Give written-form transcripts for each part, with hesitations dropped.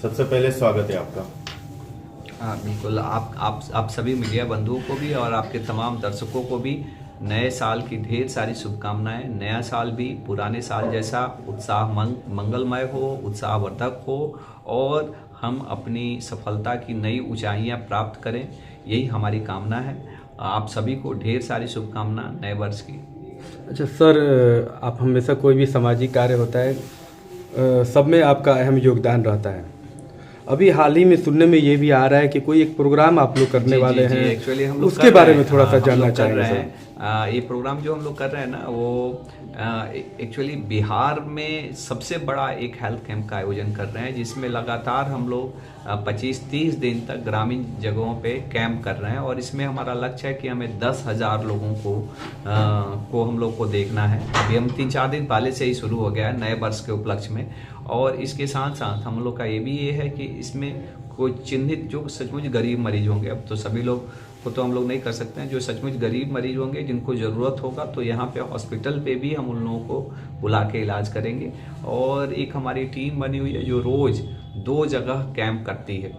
सबसे पहले स्वागत है आपका। हाँ बिल्कुल, आप सभी मीडिया बंधुओं को भी और आपके तमाम दर्शकों को भी नए साल की ढेर सारी शुभकामनाएं। नया साल भी पुराने साल जैसा मंगलमय हो, उत्साहवर्धक हो और हम अपनी सफलता की नई ऊंचाइयां प्राप्त करें, यही हमारी कामना है। आप सभी को ढेर सारी शुभकामना नए वर्ष की। अच्छा सर, आप हमेशा कोई भी सामाजिक कार्य होता है सब में आपका अहम योगदान रहता है। अभी हाल ही में सुनने में ये भी आ रहा है कि कोई एक प्रोग्राम आप लोग करने वाले हैं। एक्चुअली हम लोग उसके बारे में थोड़ा सा जानना चाहेंगे सर। ये प्रोग्राम जो हम लोग कर रहे हैं ना, वो एक्चुअली बिहार में सबसे बड़ा एक हेल्थ कैंप का आयोजन कर रहे हैं, जिसमें लगातार हम लोग 25-30 दिन तक ग्रामीण जगहों पे कैंप कर रहे हैं। और इसमें हमारा लक्ष्य है कि हमें 10,000 लोगों को हम लोग को देखना है। अभी हम 3-4 दिन पहले से ही शुरू हो गया है नए वर्ष के उपलक्ष्य में। और इसके साथ साथ हम लोग का ये है कि इसमें कोई चिन्हित जो सचमुच गरीब मरीज होंगे, अब तो सभी लोग को तो हम लोग नहीं कर सकते हैं, जो सचमुच गरीब मरीज होंगे जिनको ज़रूरत होगा तो यहाँ पे हॉस्पिटल पे भी हम उन लोगों को बुला के इलाज करेंगे। और एक हमारी टीम बनी हुई है जो रोज़ 2 जगह कैंप करती है,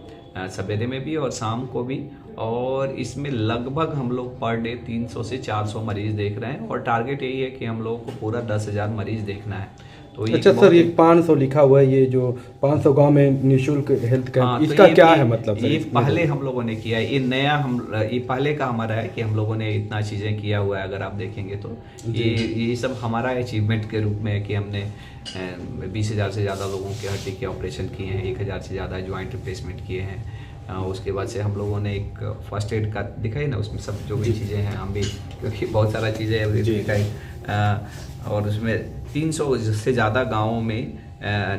सवेरे में भी और शाम को भी। और इसमें लगभग हम लोग पर डे 300 से 400 मरीज देख रहे हैं और टारगेट यही है कि हम लोगों को पूरा 10,000 मरीज देखना है। तो अच्छा सर, ये 500 लिखा हुआ है, ये जो 500 गांव में निःशुल्क हेल्थ कैंप, इसका क्या है मतलब सर? ये पहले हम लोगों ने किया है, ये नया ये पहले का हमारा है कि हम लोगों ने इतना चीज़ें किया हुआ है। अगर आप देखेंगे तो ये सब हमारा अचीवमेंट के रूप में है कि हमने 20,000 से ज़्यादा लोगों के हड्डी के ऑपरेशन किए हैं, 1,000 से ज़्यादा जॉइंट रिप्लेसमेंट किए हैं। उसके बाद से हम लोगों ने एक फर्स्ट एड का दिखाई ना, उसमें सब जो भी चीज़ें हैं हम भी, क्योंकि बहुत सारा चीज़ें दिखाई। और उसमें 300 से ज़्यादा गाँवों में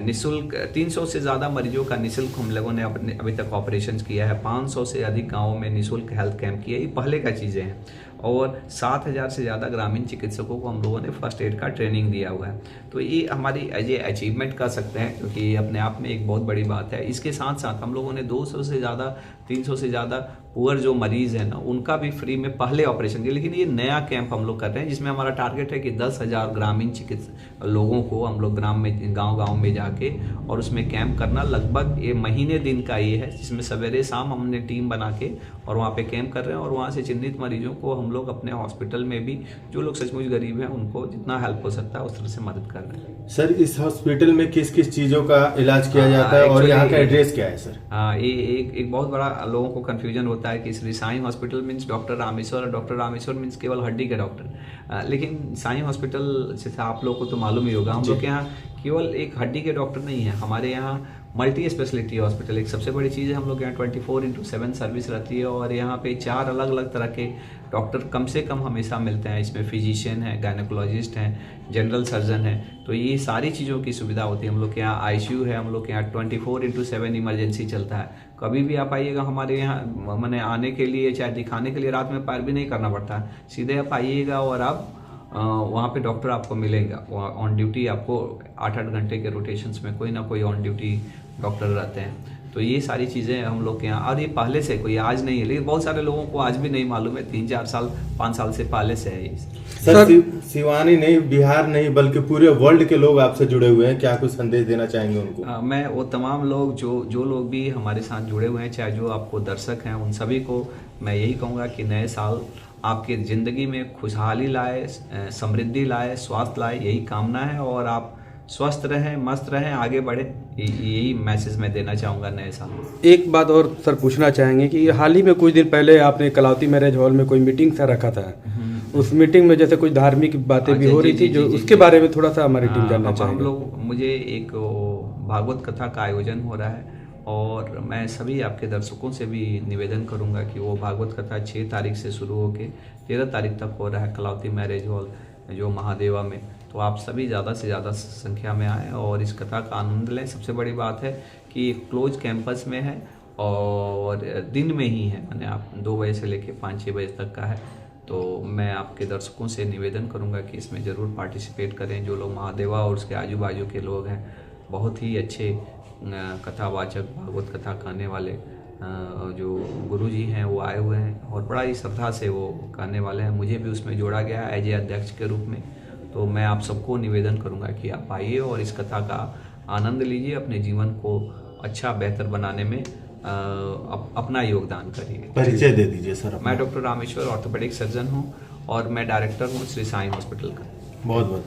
निःशुल्क 300 से ज़्यादा मरीजों का निःशुल्क हम लोगों ने अभी तक ऑपरेशन किया है। 500 से अधिक गाँवों में निःशुल्क हेल्थ कैंप किया, ये पहले का चीज़ें हैं। और 7,000 से ज़्यादा ग्रामीण चिकित्सकों को हम लोगों ने फर्स्ट एड का ट्रेनिंग दिया हुआ है। तो ये हमारी एज ए अचीवमेंट कर सकते हैं, क्योंकि ये अपने आप में एक बहुत बड़ी बात है। इसके साथ साथ हम लोगों ने 200 से ज़्यादा 300 से ज़्यादा पुअर जो मरीज़ हैं ना, उनका भी फ्री में पहले ऑपरेशन किया। लेकिन ये नया कैंप हम लोग कर रहे हैं, जिसमें हमारा टारगेट है कि 10,000 ग्रामीण चिकित्सक लोगों को हम लोग गाँव में जाके और उसमें कैंप करना। लगभग ये महीने दिन का ये है, जिसमें सवेरे शाम हमने टीम बना के और वहाँ पे कैंप कर रहे हैं। और वहाँ से चिन्हित मरीजों को हम लोग अपने हॉस्पिटल में भी, जो लोग सचमुच गरीब हैं, उनको जितना हेल्प हो सकता है उस तरह से मदद कर रहे हैं। सर, इस हॉस्पिटल में किस किस चीज़ों का इलाज किया जाता है और यहाँ का एड्रेस क्या है सर? हाँ, ये एक बहुत बड़ा लोगों को कंफ्यूजन होता है कि Shri Sai hospital means doctor Rameshwar, और डॉक्टर रामेश्वर मीन्स केवल हड्डी के डॉक्टर। लेकिन साईं हॉस्पिटल से आप लोगों को तो मालूम ही होगा, हम लोग के यहाँ केवल एक हड्डी के डॉक्टर नहीं है, हमारे यहाँ मल्टी स्पेशलिटी हॉस्पिटल एक सबसे बड़ी चीज़ है। हम लोग यहाँ 24/7 सर्विस रहती है और यहाँ पे 4 अलग अलग तरह के डॉक्टर कम से कम हमेशा मिलते हैं। इसमें फिजिशियन है, गायनेकोलॉजिस्ट हैं, जनरल सर्जन है। तो ये सारी चीज़ों की सुविधा होती है। हम लोग के यहाँ ICU है, हम लोग के यहाँ 24/7 इमरजेंसी चलता है। कभी भी आप आइएगा हमारे यहाँ, मैंने आने के लिए चाहे दिखाने के लिए रात में पैर भी नहीं करना पड़ता है, सीधे आप आइएगा और आप वहाँ पे डॉक्टर आपको मिलेगा ऑन ड्यूटी। आपको 8-8 घंटे के रोटेशंस में कोई ना कोई ऑन ड्यूटी डॉक्टर रहते हैं। तो ये सारी चीज़ें हम लोग के यहाँ, और ये पहले से कोई आज नहीं है, लेकिन बहुत सारे लोगों को आज भी नहीं मालूम है। 3-4 साल 5 साल से पहले से है ये सर। सिवानी नहीं, बिहार नहीं, बल्कि पूरे वर्ल्ड के लोग आपसे जुड़े हुए हैं, क्या कुछ संदेश देना चाहेंगे उनको? मैं वो तमाम लोग जो लोग भी हमारे साथ जुड़े हुए हैं, चाहे जो आपको दर्शक हैं, उन सभी को मैं यही कहूँगा कि नए साल आपकी ज़िंदगी में खुशहाली लाए, समृद्धि लाए, स्वास्थ्य लाए, यही कामना है। और आप स्वस्थ रहें, मस्त रहें, आगे बढ़े, यही मैसेज मैं देना चाहूँगा नए साल में। एक बात और सर पूछना चाहेंगे कि हाल ही में कुछ दिन पहले आपने कलावती मैरिज हॉल में कोई मीटिंग सा रखा था। उस मीटिंग में जैसे कुछ धार्मिक बातें भी हो रही थी, जो उसके बारे में थोड़ा सा हमारी टीम जानना चाहेंगे। मुझे एक भागवत कथा का आयोजन हो रहा है और मैं सभी आपके दर्शकों से भी निवेदन करूंगा कि वो भागवत कथा 6 तारीख से शुरू होकर 13 तारीख तक हो रहा है कलावती मैरिज हॉल जो महादेवा में। तो आप सभी ज़्यादा से ज़्यादा संख्या में आएँ और इस कथा का आनंद लें। सबसे बड़ी बात है कि क्लोज कैंपस में है और दिन में ही है, मैंने आप 2 बजे से लेकर 5-6 बजे तक का है। तो मैं आपके दर्शकों से निवेदन करूंगा कि इसमें ज़रूर पार्टिसिपेट करें। जो लोग महादेवा और उसके आजू बाजू के लोग हैं, बहुत ही अच्छे कथावाचक, भागवत कथा कहने वाले जो गुरुजी हैं वो आए हुए हैं और बड़ा ही श्रद्धा से वो कहने वाले हैं। मुझे भी उसमें जोड़ा गया है एज ए अध्यक्ष के रूप में। तो मैं आप सबको निवेदन करूंगा कि आप आइए और इस कथा का आनंद लीजिए, अपने जीवन को अच्छा बेहतर बनाने में अपना योगदान करिए। परिचय दे दीजिए सर अपना। मैं डॉक्टर रामेश्वर ऑर्थोपेडिक सर्जन हूँ और मैं डायरेक्टर हूँ श्री साईं हॉस्पिटल का। बहुत बहुत